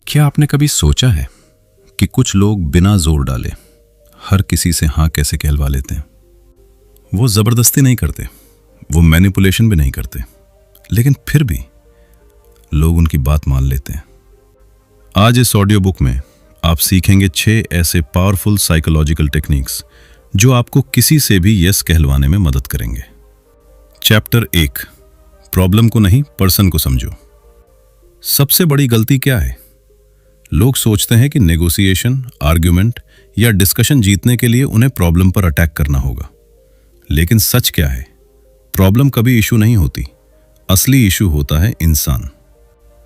क्या आपने कभी सोचा है कि कुछ लोग बिना जोर डाले हर किसी से हाँ कैसे कहलवा लेते हैं? वो जबरदस्ती नहीं करते, वो मैनिपुलेशन भी नहीं करते, लेकिन फिर भी लोग उनकी बात मान लेते हैं। आज इस ऑडियो बुक में आप सीखेंगे 6 ऐसे पावरफुल साइकोलॉजिकल टेक्निक्स जो आपको किसी से भी यस कहलवाने में मदद करेंगे। चैप्टर 1, प्रॉब्लम को नहीं पर्सन को समझो। सबसे बड़ी गलती क्या है? लोग सोचते हैं कि नेगोशिएशन, आर्ग्यूमेंट या डिस्कशन जीतने के लिए उन्हें प्रॉब्लम पर अटैक करना होगा। लेकिन सच क्या है? प्रॉब्लम कभी इशू नहीं होती, असली इशू होता है इंसान।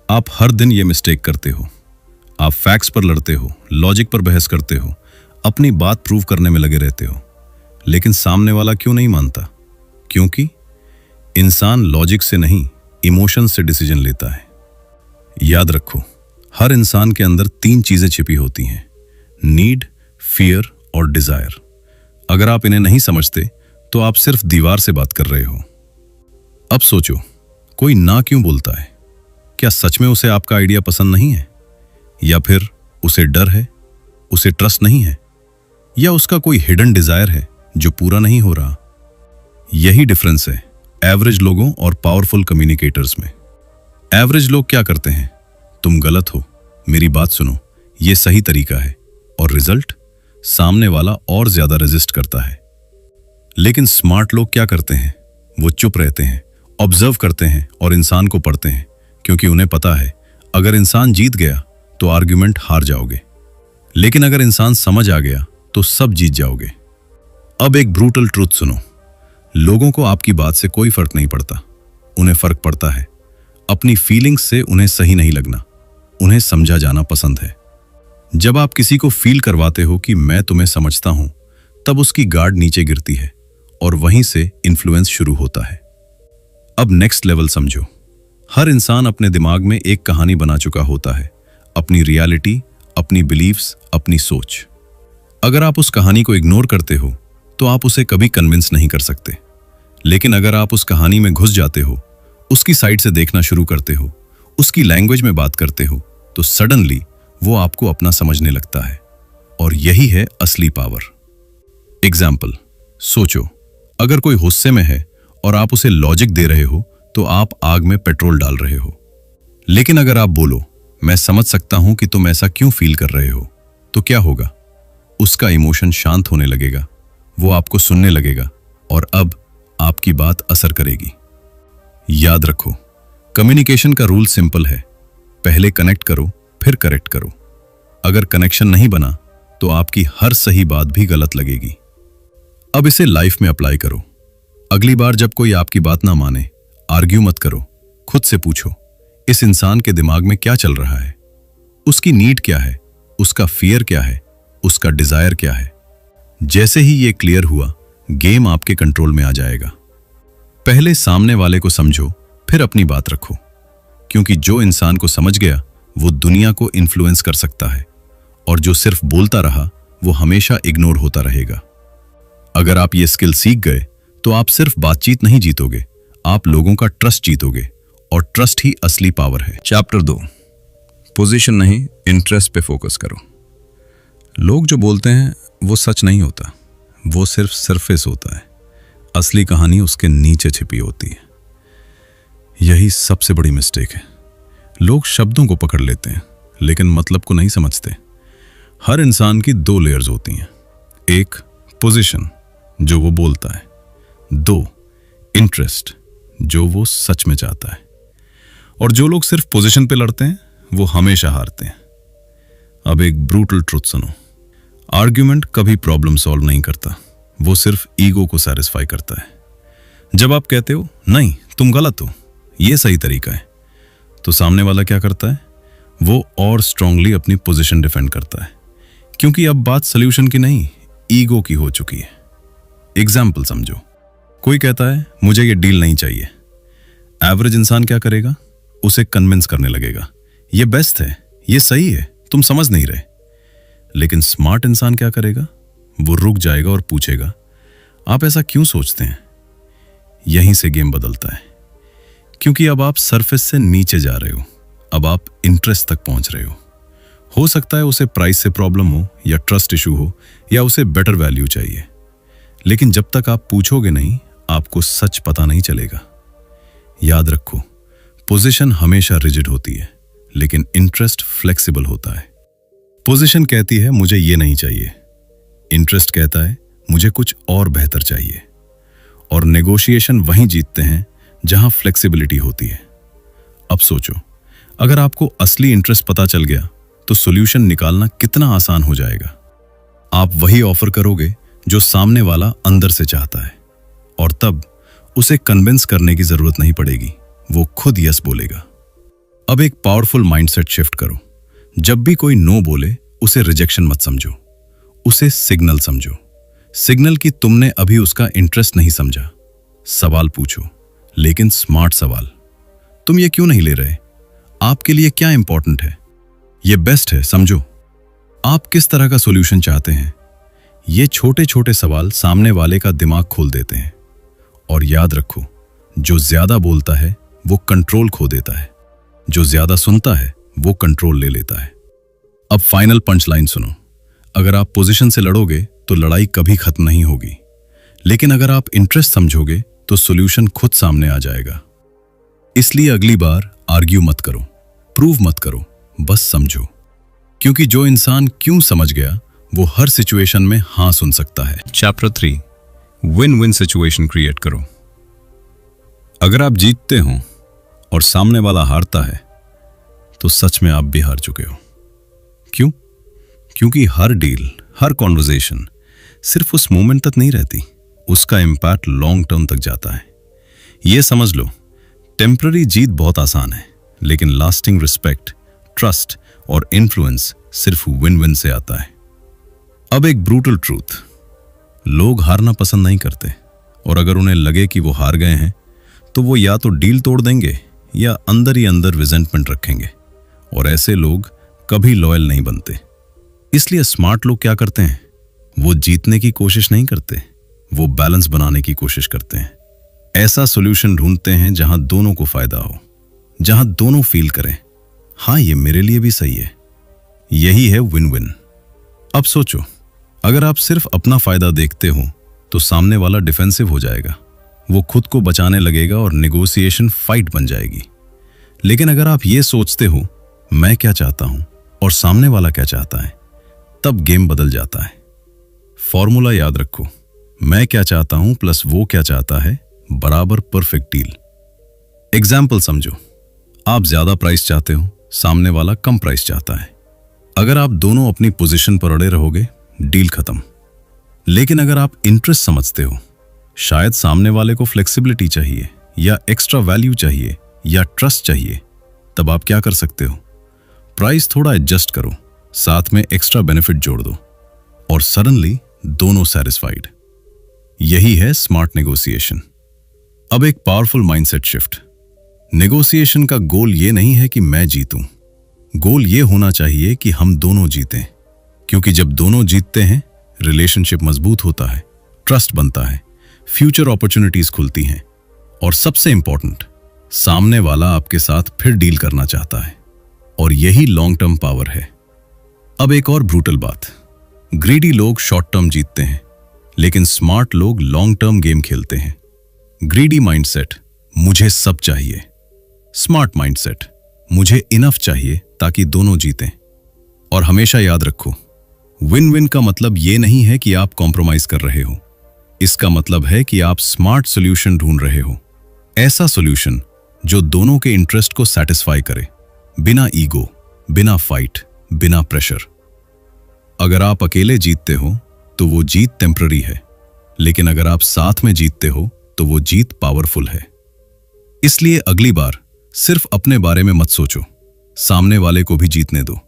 आप हर दिन ये मिस्टेक करते हो। आप फैक्ट्स पर लड़ते हो, लॉजिक पर बहस करते हो, अपनी बात प्रूव करने में लगे रहते हो, लेकिन सामने वाला क्यों नहीं मानता? क्योंकि इंसान लॉजिक से नहीं, इमोशन से डिसीजन लेता है। याद रखो, हर इंसान के अंदर 3 चीजें छिपी होती हैं: नीड, फियर और डिजायर। अगर आप इन्हें नहीं समझते तो आप सिर्फ दीवार से बात कर रहे हो। अब सोचो, कोई ना क्यों बोलता है? क्या सच में उसे आपका आइडिया पसंद नहीं है? या फिर उसे डर है, उसे ट्रस्ट नहीं है, या उसका कोई हिडन डिजायर है जो पूरा नहीं हो रहा? यही डिफरेंस है एवरेज लोगों और पावरफुल कम्युनिकेटर्स में। एवरेज लोग क्या करते हैं? तुम गलत हो, मेरी बात सुनो, यह सही तरीका है, और रिजल्ट? सामने वाला और ज्यादा रेजिस्ट करता है। लेकिन स्मार्ट लोग क्या करते हैं? वो चुप रहते हैं, ऑब्जर्व करते हैं और इंसान को पढ़ते हैं, क्योंकि उन्हें पता है अगर इंसान जीत गया तो आर्ग्यूमेंट हार जाओगे, लेकिन अगर इंसान समझ आ गया तो सब जीत जाओगे। अब एक ब्रूटल ट्रूथ सुनो, लोगों को आपकी बात से कोई फर्क नहीं पड़ता। उन्हें फर्क पड़ता है अपनी फीलिंग्स से। उन्हें सही नहीं लगना, उन्हें समझा जाना पसंद है। जब आप किसी को फील करवाते हो कि मैं तुम्हें समझता हूं, तब उसकी गार्ड नीचे गिरती है और वहीं से इन्फ्लुएंस शुरू होता है। अब नेक्स्ट लेवल समझो। हर इंसान अपने दिमाग में एक कहानी बना चुका होता है, अपनी रियलिटी, अपनी बिलीव्स, अपनी सोच। अगर आप उस कहानी को इग्नोर करते हो तो आप उसे कभी कन्विंस नहीं कर सकते। लेकिन अगर आप उस कहानी में घुस जाते हो, उसकी साइड से देखना शुरू करते हो, उसकी लैंग्वेज में बात करते हो, तो सडनली वो आपको अपना समझने लगता है। और यही है असली पावर। एग्जाम्पल, सोचो, अगर कोई गुस्से में है और आप उसे लॉजिक दे रहे हो तो आप आग में पेट्रोल डाल रहे हो। लेकिन अगर आप बोलो, मैं समझ सकता हूं कि तुम ऐसा क्यों फील कर रहे हो, तो क्या होगा? उसका इमोशन शांत होने लगेगा, वो आपको सुनने लगेगा, और अब आपकी बात असर करेगी। याद रखो, कम्युनिकेशन का रूल सिंपल है, पहले कनेक्ट करो, फिर करेक्ट करो। अगर कनेक्शन नहीं बना तो आपकी हर सही बात भी गलत लगेगी। अब इसे लाइफ में अप्लाई करो। अगली बार जब कोई आपकी बात ना माने, आर्ग्यू मत करो। खुद से पूछो, इस इंसान के दिमाग में क्या चल रहा है? उसकी नीड क्या है? उसका फियर क्या है? उसका डिजायर क्या है? जैसे ही ये क्लियर हुआ, गेम आपके कंट्रोल में आ जाएगा। पहले सामने वाले को समझो, फिर अपनी बात रखो, क्योंकि जो इंसान को समझ गया वो दुनिया को इन्फ्लुएंस कर सकता है, और जो सिर्फ बोलता रहा वो हमेशा इग्नोर होता रहेगा। अगर आप ये स्किल सीख गए तो आप सिर्फ बातचीत नहीं जीतोगे, आप लोगों का ट्रस्ट जीतोगे, और ट्रस्ट ही असली पावर है। चैप्टर 2, पोजीशन नहीं, इंटरेस्ट पे फोकस करो। लोग जो बोलते हैं वो सच नहीं होता, वो सिर्फ सरफेस होता है। असली कहानी उसके नीचे छिपी होती है। यही सबसे बड़ी मिस्टेक है। लोग शब्दों को पकड़ लेते हैं लेकिन मतलब को नहीं समझते। हर इंसान की 2 लेयर्स होती हैं। 1, पोजीशन, जो वो बोलता है। 2, इंटरेस्ट, जो वो सच में चाहता है। और जो लोग सिर्फ पोजीशन पे लड़ते हैं वो हमेशा हारते हैं। अब एक ब्रूटल ट्रुथ सुनो, आर्ग्यूमेंट कभी प्रॉब्लम सॉल्व नहीं करता, वो सिर्फ ईगो को सैटिस्फाई करता है। जब आप कहते हो नहीं तुम गलत हो, ये सही तरीका है, तो सामने वाला क्या करता है? वो और स्ट्रांगली अपनी पोजीशन डिफेंड करता है, क्योंकि अब बात सॉल्यूशन की नहीं, ईगो की हो चुकी है। एग्जाम्पल समझो, कोई कहता है मुझे ये डील नहीं चाहिए। एवरेज इंसान क्या करेगा? उसे कन्विंस करने लगेगा, ये बेस्ट है, ये सही है, तुम समझ नहीं रहे। लेकिन स्मार्ट इंसान क्या करेगा? वो रुक जाएगा और पूछेगा, आप ऐसा क्यों सोचते हैं? यहीं से गेम बदलता है, क्योंकि अब आप सरफेस से नीचे जा रहे हो, अब आप इंटरेस्ट तक पहुंच रहे हो। हो सकता है उसे प्राइस से प्रॉब्लम हो या ट्रस्ट इशू हो या उसे बेटर वैल्यू चाहिए, लेकिन जब तक आप पूछोगे नहीं आपको सच पता नहीं चलेगा। याद रखो, पोजीशन हमेशा रिजिड होती है लेकिन इंटरेस्ट फ्लेक्सिबल होता है। पोजीशन कहती है मुझे ये नहीं चाहिए, इंटरेस्ट कहता है मुझे कुछ और बेहतर चाहिए। और नेगोशिएशन वहीं जीतते हैं जहां फ्लेक्सिबिलिटी होती है। अब सोचो, अगर आपको असली इंटरेस्ट पता चल गया तो सॉल्यूशन निकालना कितना आसान हो जाएगा। आप वही ऑफर करोगे जो सामने वाला अंदर से चाहता है, और तब उसे कन्विंस करने की जरूरत नहीं पड़ेगी, वो खुद यस बोलेगा। अब एक पावरफुल माइंडसेट शिफ्ट करो। जब भी कोई नो बोले उसे रिजेक्शन मत समझो, उसे सिग्नल समझो। सिग्नल कि तुमने अभी उसका इंटरेस्ट नहीं समझा। सवाल पूछो, लेकिन स्मार्ट सवाल। तुम ये क्यों नहीं ले रहे? आपके लिए क्या इंपॉर्टेंट है? ये बेस्ट है, समझो। आप किस तरह का सॉल्यूशन चाहते हैं? ये छोटे छोटे सवाल सामने वाले का दिमाग खोल देते हैं। और याद रखो, जो ज्यादा बोलता है वो कंट्रोल खो देता है, जो ज्यादा सुनता है वो कंट्रोल ले लेता है। अब फाइनल पंच लाइन सुनो। अगर आप पोजीशन से लड़ोगे तो लड़ाई कभी खत्म नहीं होगी, लेकिन अगर आप इंटरेस्ट समझोगे तो सॉल्यूशन खुद सामने आ जाएगा। इसलिए अगली बार आर्ग्यू मत करो, प्रूव मत करो, बस समझो। क्योंकि जो इंसान क्यों समझ गया वो हर सिचुएशन में हाँ सुन सकता है। Chapter 3, win win situation create करो। अगर आप जीतते हो और सामने वाला हारता है तो सच में आप भी हार चुके हो। क्यों? क्योंकि हर डील, हर कॉन्वर्सेशन सिर्फ उस मोमेंट तक नहीं रहती, उसका इंपैक्ट लॉन्ग टर्म तक जाता है। यह समझ लो, टेम्पररी जीत बहुत आसान है, लेकिन लास्टिंग रिस्पेक्ट, ट्रस्ट और इन्फ्लुएंस सिर्फ विन विन से आता है। अब एक ब्रूटल ट्रूथ, लोग हारना पसंद नहीं करते, और अगर उन्हें लगे कि वो हार गए हैं तो वो या तो डील तोड़ देंगे या अंदर ही अंदर रिजेंटमेंट रखेंगे, और ऐसे लोग कभी लॉयल नहीं बनते। इसलिए स्मार्ट लोग क्या करते हैं? वो जीतने की कोशिश नहीं करते, वो बैलेंस बनाने की कोशिश करते हैं। ऐसा सॉल्यूशन ढूंढते हैं जहां दोनों को फायदा हो, जहां दोनों फील करें हाँ ये मेरे लिए भी सही है। यही है विन विन। अब सोचो, अगर आप सिर्फ अपना फायदा देखते हो तो सामने वाला डिफेंसिव हो जाएगा, वो खुद को बचाने लगेगा और नेगोशिएशन फाइट बन जाएगी। लेकिन अगर आप ये सोचते हो मैं क्या चाहता हूं और सामने वाला क्या चाहता है, तब गेम बदल जाता है। फॉर्मूला याद रखो, मैं क्या चाहता हूं प्लस वो क्या चाहता है बराबर परफेक्ट डील। एग्जाम्पल समझो, आप ज्यादा प्राइस चाहते हो, सामने वाला कम प्राइस चाहता है। अगर आप दोनों अपनी पोजीशन पर अड़े रहोगे, डील खत्म। लेकिन अगर आप इंटरेस्ट समझते हो, शायद सामने वाले को फ्लेक्सिबिलिटी चाहिए या एक्स्ट्रा वैल्यू चाहिए या ट्रस्ट चाहिए, तब आप क्या कर सकते हो? प्राइस थोड़ा एडजस्ट करो, साथ में एक्स्ट्रा बेनिफिट जोड़ दो, और सडनली दोनों सैटिस्फाइड। यही है स्मार्ट नेगोशिएशन। अब एक पावरफुल माइंडसेट शिफ्ट। नेगोशिएशन का गोल ये नहीं है कि मैं जीतूं, गोल ये होना चाहिए कि हम दोनों जीतें। क्योंकि जब दोनों जीतते हैं, रिलेशनशिप मजबूत होता है, ट्रस्ट बनता है, फ्यूचर अपॉर्चुनिटीज खुलती हैं, और सबसे इंपॉर्टेंट, सामने वाला आपके साथ फिर डील करना चाहता है। और यही लॉन्ग टर्म पावर है। अब एक और ब्रूटल बात, ग्रीडी लोग शॉर्ट टर्म जीतते हैं, लेकिन स्मार्ट लोग लॉन्ग टर्म गेम खेलते हैं। ग्रीडी माइंडसेट, मुझे सब चाहिए। स्मार्ट माइंडसेट, मुझे इनफ चाहिए ताकि दोनों जीतें। और हमेशा याद रखो, विन विन का मतलब यह नहीं है कि आप कॉम्प्रोमाइज कर रहे हो, इसका मतलब है कि आप स्मार्ट सॉल्यूशन ढूंढ रहे हो। ऐसा सॉल्यूशन जो दोनों के इंटरेस्ट को सेटिस्फाई करे, बिना ईगो, बिना फाइट, बिना प्रेशर। अगर आप अकेले जीतते हो तो वो जीत टेम्पररी है, लेकिन अगर आप साथ में जीतते हो तो वो जीत पावरफुल है। इसलिए अगली बार सिर्फ अपने बारे में मत सोचो, सामने वाले को भी जीतने दो।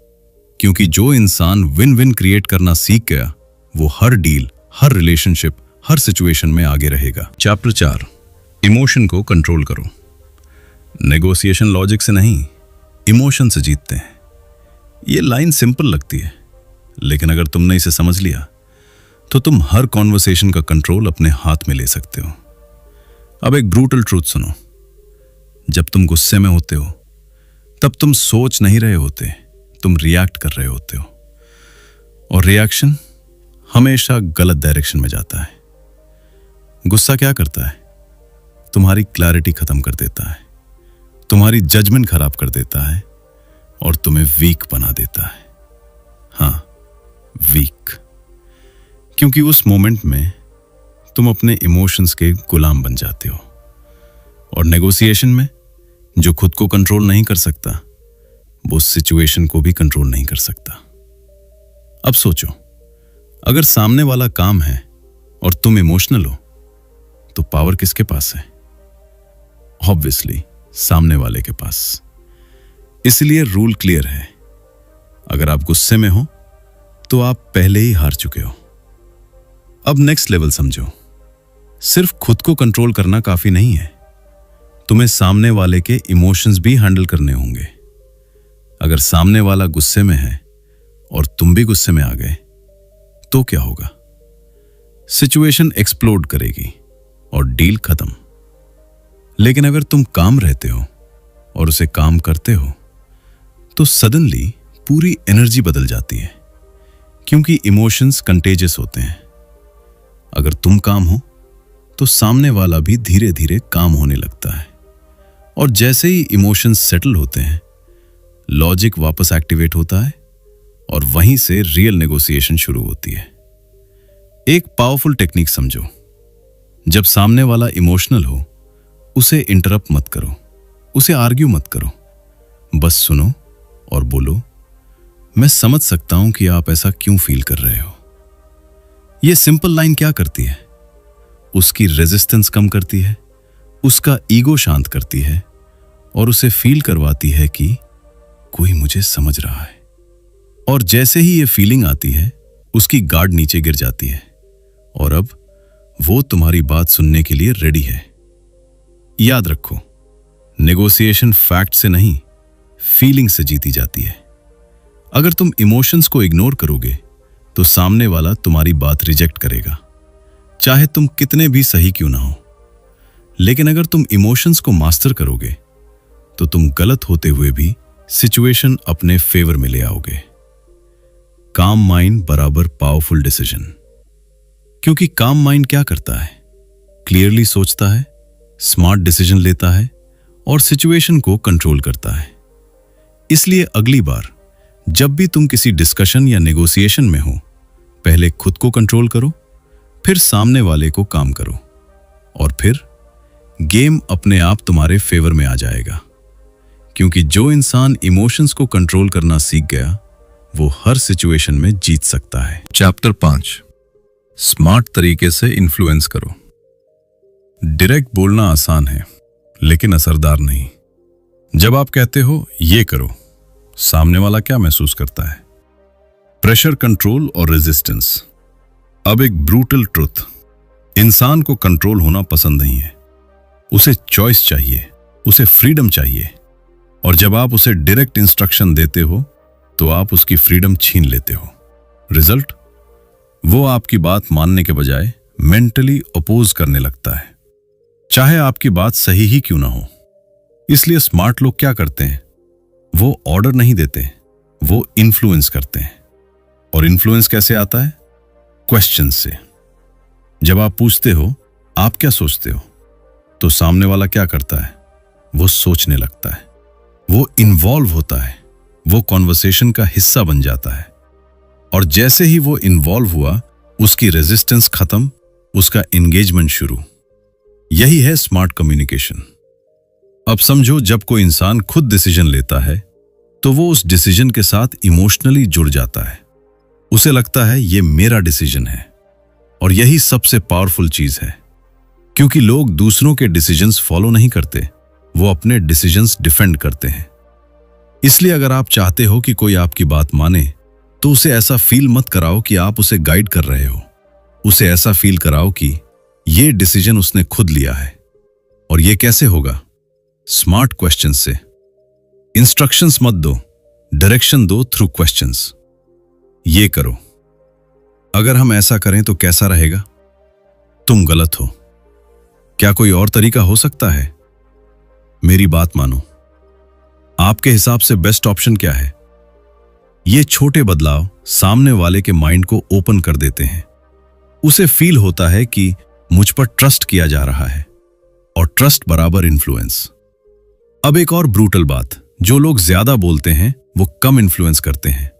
क्योंकि जो इंसान विन विन क्रिएट करना सीख गया, वो हर डील, हर रिलेशनशिप, हर सिचुएशन में आगे रहेगा। चैप्टर 4, इमोशन को कंट्रोल करो। नेगोशिएशन लॉजिक से नहीं, इमोशन से जीतते हैं। ये लाइन सिंपल लगती है, लेकिन अगर तुमने इसे समझ लिया तो तुम हर कॉन्वर्सेशन का कंट्रोल अपने हाथ में ले सकते हो। अब एक ब्रूटल ट्रूथ सुनो, जब तुम गुस्से में होते हो तब तुम सोच नहीं रहे होते, तुम रिएक्ट कर रहे होते हो, और रिएक्शन हमेशा गलत डायरेक्शन में जाता है। गुस्सा क्या करता है? तुम्हारी क्लैरिटी खत्म कर देता है, तुम्हारी जजमेंट खराब कर देता है और तुम्हें वीक बना देता है। हाँ, वीक, क्योंकि उस मोमेंट में तुम अपने इमोशंस के गुलाम बन जाते हो। और नेगोशिएशन में जो खुद को कंट्रोल नहीं कर सकता, वो सिचुएशन को भी कंट्रोल नहीं कर सकता। अब सोचो, अगर सामने वाला काम है और तुम इमोशनल हो, तो पावर किसके पास है? ऑब्वियसली सामने वाले के पास। इसलिए रूल क्लियर है, अगर आप गुस्से में हो तो आप पहले ही हार चुके हो। अब नेक्स्ट लेवल समझो, सिर्फ खुद को कंट्रोल करना काफी नहीं है, तुम्हें सामने वाले के इमोशंस भी हैंडल करने होंगे। अगर सामने वाला गुस्से में है और तुम भी गुस्से में आ गए, तो क्या होगा? सिचुएशन एक्सप्लोड करेगी और डील खत्म। लेकिन अगर तुम काम रहते हो और उसे काम करते हो, तो सडनली पूरी एनर्जी बदल जाती है, क्योंकि इमोशंस कंटेजियस होते हैं। अगर तुम काम हो तो सामने वाला भी धीरे धीरे काम होने लगता है, और जैसे ही इमोशंस सेटल होते हैं, लॉजिक वापस एक्टिवेट होता है और वहीं से रियल नेगोशिएशन शुरू होती है। एक पावरफुल टेक्निक समझो, जब सामने वाला इमोशनल हो, उसे इंटरप्ट मत करो, उसे आर्ग्यू मत करो, बस सुनो और बोलो, मैं समझ सकता हूं कि आप ऐसा क्यों फील कर रहे हो। यह सिंपल लाइन क्या करती है? उसकी रेजिस्टेंस कम करती है, उसका ईगो शांत करती है और उसे फील करवाती है कि कोई मुझे समझ रहा है। और जैसे ही ये फीलिंग आती है, उसकी गार्ड नीचे गिर जाती है और अब वो तुम्हारी बात सुनने के लिए रेडी है। याद रखो, नेगोशिएशन फैक्ट से नहीं, फीलिंग से जीती जाती है। अगर तुम इमोशंस को इग्नोर करोगे तो सामने वाला तुम्हारी बात रिजेक्ट करेगा, चाहे तुम कितने भी सही क्यों ना हो। लेकिन अगर तुम इमोशंस को मास्टर करोगे तो तुम गलत होते हुए भी सिचुएशन अपने फेवर में ले आओगे। काम माइंड बराबर पावरफुल डिसीजन। क्योंकि काम माइंड क्या करता है? क्लियरली सोचता है, स्मार्ट डिसीजन लेता है और सिचुएशन को कंट्रोल करता है। इसलिए अगली बार जब भी तुम किसी डिस्कशन या नेगोशिएशन में हो, पहले खुद को कंट्रोल करो, फिर सामने वाले को काम करो, और फिर गेम अपने आप तुम्हारे फेवर में आ जाएगा। क्योंकि जो इंसान इमोशंस को कंट्रोल करना सीख गया, वो हर सिचुएशन में जीत सकता है। चैप्टर 5, स्मार्ट तरीके से इन्फ्लुएंस करो। डायरेक्ट बोलना आसान है, लेकिन असरदार नहीं। जब आप कहते हो ये करो, सामने वाला क्या महसूस करता है? प्रेशर, कंट्रोल और रेजिस्टेंस। अब एक ब्रूटल ट्रुथ, इंसान को कंट्रोल होना पसंद नहीं है। उसे चॉइस चाहिए, उसे फ्रीडम चाहिए। और जब आप उसे डायरेक्ट इंस्ट्रक्शन देते हो तो आप उसकी फ्रीडम छीन लेते हो। रिजल्ट, वो आपकी बात मानने के बजाय मेंटली अपोज करने लगता है, चाहे आपकी बात सही ही क्यों ना हो। इसलिए स्मार्ट लोग क्या करते हैं? वो ऑर्डर नहीं देते, वो इन्फ्लुएंस करते हैं। और इन्फ्लुएंस कैसे आता है? क्वेश्चन से। जब आप पूछते हो आप क्या सोचते हो, तो सामने वाला क्या करता है? वो सोचने लगता है, वो इन्वॉल्व होता है, वो कॉन्वर्सेशन का हिस्सा बन जाता है। और जैसे ही वो इन्वॉल्व हुआ, उसकी रेजिस्टेंस खत्म, उसका एंगेजमेंट शुरू। यही है स्मार्ट कम्युनिकेशन। अब समझो, जब कोई इंसान खुद डिसीजन लेता है तो वो उस डिसीजन के साथ इमोशनली जुड़ जाता है। उसे लगता है ये मेरा डिसीजन है। और यही सबसे पावरफुल चीज है, क्योंकि लोग दूसरों के डिसीजंस फॉलो नहीं करते, वो अपने डिसीजंस डिफेंड करते हैं। इसलिए अगर आप चाहते हो कि कोई आपकी बात माने, तो उसे ऐसा फील मत कराओ कि आप उसे गाइड कर रहे हो। उसे ऐसा फील कराओ कि ये डिसीजन उसने खुद लिया है। और ये कैसे होगा? स्मार्ट क्वेश्चंस से। इंस्ट्रक्शंस मत दो, डायरेक्शन दो थ्रू क्वेश्चंस। ये करो, अगर हम ऐसा करें तो कैसा रहेगा? तुम गलत हो, क्या कोई और तरीका हो सकता है? मेरी बात मानो, आपके हिसाब से बेस्ट ऑप्शन क्या है? ये छोटे बदलाव सामने वाले के माइंड को ओपन कर देते हैं। उसे फील होता है कि मुझ पर ट्रस्ट किया जा रहा है, और ट्रस्ट बराबर इन्फ्लुएंस। अब एक और ब्रूटल बात, जो लोग ज्यादा बोलते हैं वो कम इन्फ्लुएंस करते हैं,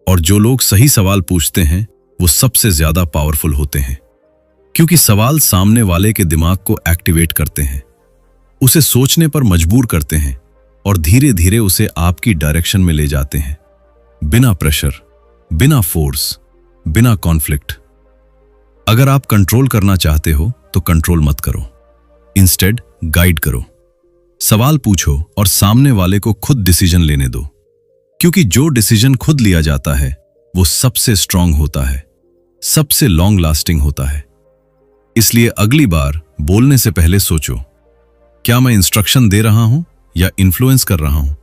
और जो लोग सही सवाल पूछते हैं वो सबसे ज्यादा पावरफुल होते हैं। क्योंकि सवाल सामने वाले के दिमाग को एक्टिवेट करते हैं, उसे सोचने पर मजबूर करते हैं, और धीरे धीरे उसे आपकी डायरेक्शन में ले जाते हैं, बिना प्रेशर, बिना फोर्स, बिना कॉन्फ्लिक्ट। अगर आप कंट्रोल करना चाहते हो तो कंट्रोल मत करो, इंस्टेड गाइड करो। सवाल पूछो और सामने वाले को खुद डिसीजन लेने दो, क्योंकि जो डिसीजन खुद लिया जाता है वो सबसे स्ट्रांग होता है, सबसे लॉन्ग लास्टिंग होता है। इसलिए अगली बार बोलने से पहले सोचो, क्या मैं इंस्ट्रक्शन दे रहा हूं या इन्फ्लुएंस कर रहा हूं?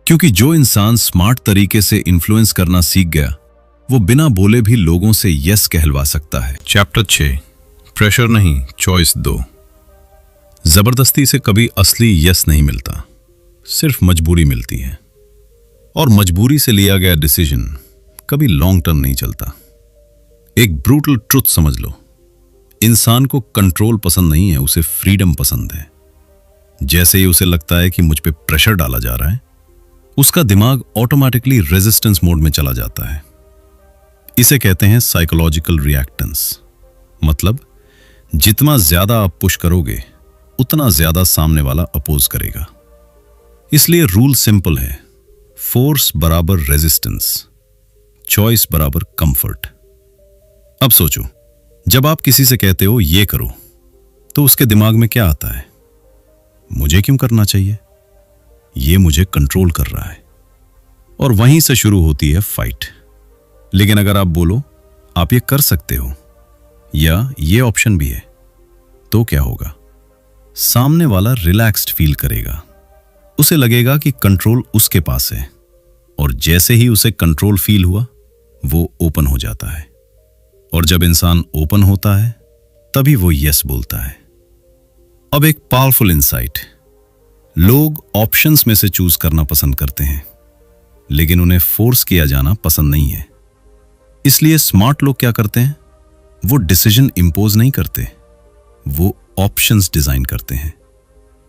क्योंकि जो इंसान स्मार्ट तरीके से इन्फ्लुएंस करना सीख गया, वो बिना बोले भी लोगों से यस कहलवा सकता है। चैप्टर 6, प्रेशर नहीं, चॉइस दो। जबरदस्ती से कभी असली यस नहीं मिलता, सिर्फ मजबूरी मिलती है, और मजबूरी से लिया गया डिसीजन कभी लॉन्ग टर्म नहीं चलता। एक ब्रूटल ट्रुथ समझ लो, इंसान को कंट्रोल पसंद नहीं है, उसे फ्रीडम पसंद है। जैसे ही उसे लगता है कि मुझ पे प्रेशर डाला जा रहा है, उसका दिमाग ऑटोमेटिकली रेजिस्टेंस मोड में चला जाता है। इसे कहते हैं साइकोलॉजिकल रिएक्टेंस। मतलब जितना ज्यादा आप पुश करोगे उतना ज्यादा सामने वाला अपोज करेगा। इसलिए रूल सिंपल है, फोर्स बराबर रेजिस्टेंस, चॉइस बराबर कंफर्ट। अब सोचो, जब आप किसी से कहते हो ये करो, तो उसके दिमाग में क्या आता है? मुझे क्यों करना चाहिए, ये मुझे कंट्रोल कर रहा है। और वहीं से शुरू होती है फाइट। लेकिन अगर आप बोलो आप ये कर सकते हो या ये ऑप्शन भी है, तो क्या होगा? सामने वाला रिलैक्स्ड फील करेगा, उसे लगेगा कि कंट्रोल उसके पास है, और जैसे ही उसे कंट्रोल फील हुआ वो ओपन हो जाता है। और जब इंसान ओपन होता है तभी वो यस बोलता है। अब एक पावरफुल इंसाइट, लोग ऑप्शंस में से चूज करना पसंद करते हैं, लेकिन उन्हें फोर्स किया जाना पसंद नहीं है। इसलिए स्मार्ट लोग क्या करते हैं? वो डिसीजन इंपोज नहीं करते, वो ऑप्शंस डिजाइन करते हैं।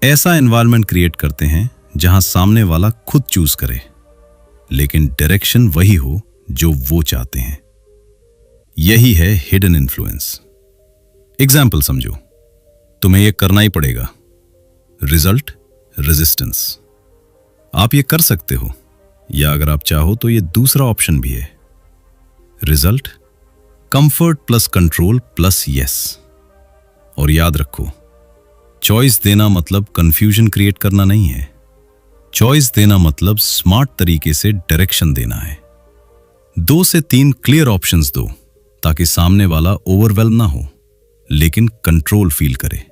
ऐसा एनवायरनमेंट क्रिएट करते हैं जहां सामने वाला खुद चूज करे, लेकिन डायरेक्शन वही हो जो वो चाहते हैं। यही है हिडन इन्फ्लुएंस। एग्जाम्पल समझो, तुम्हें यह करना ही पड़ेगा, रिजल्ट रेजिस्टेंस। आप ये कर सकते हो, या अगर आप चाहो तो ये दूसरा ऑप्शन भी है, result comfort plus control plus yes. और याद रखो, चॉइस देना मतलब कंफ्यूजन क्रिएट करना नहीं है, चॉइस देना मतलब स्मार्ट तरीके से डायरेक्शन देना है। 2 से 3 क्लियर ऑप्शंस दो, ताकि सामने वाला ओवरवेल्म ना हो, लेकिन कंट्रोल फील करे।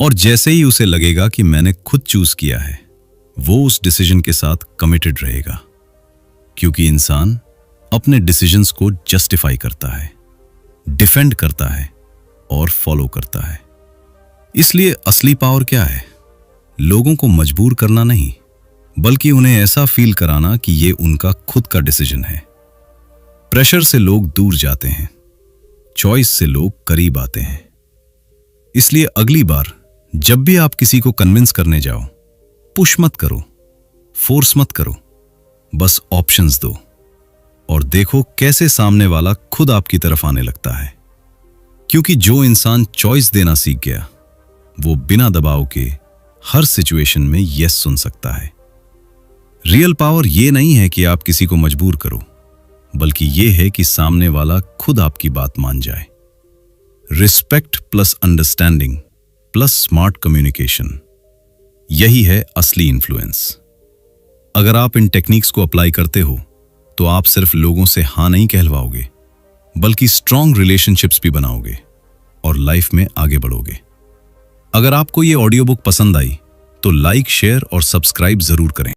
और जैसे ही उसे लगेगा कि मैंने खुद चूज किया है, वो उस डिसीजन के साथ कमिटेड रहेगा। क्योंकि इंसान अपने डिसीजंस को जस्टिफाई करता है, डिफेंड करता है और फॉलो करता है। इसलिए असली पावर क्या है? लोगों को मजबूर करना नहीं, बल्कि उन्हें ऐसा फील कराना कि ये उनका खुद का डिसीजन है। प्रेशर से लोग दूर जाते हैं, चॉइस से लोग करीब आते हैं। इसलिए अगली बार जब भी आप किसी को कन्विंस करने जाओ, पुश मत करो, फोर्स मत करो, बस ऑप्शंस दो, और देखो कैसे सामने वाला खुद आपकी तरफ आने लगता है। क्योंकि जो इंसान चॉइस देना सीख गया, वो बिना दबाव के हर सिचुएशन में यस सुन सकता है। रियल पावर ये नहीं है कि आप किसी को मजबूर करो, बल्कि ये है कि सामने वाला खुद आपकी बात मान जाए। Respect plus understanding plus smart communication, यही है असली इन्फ्लुएंस। अगर आप इन टेक्निक्स को अप्लाई करते हो, तो आप सिर्फ लोगों से हाँ नहीं कहलवाओगे, बल्कि स्ट्रॉन्ग रिलेशनशिप्स भी बनाओगे और लाइफ में आगे बढ़ोगे। अगर आपको ये ऑडियो बुक पसंद आई, तो लाइक, शेयर और सब्सक्राइब जरूर करें।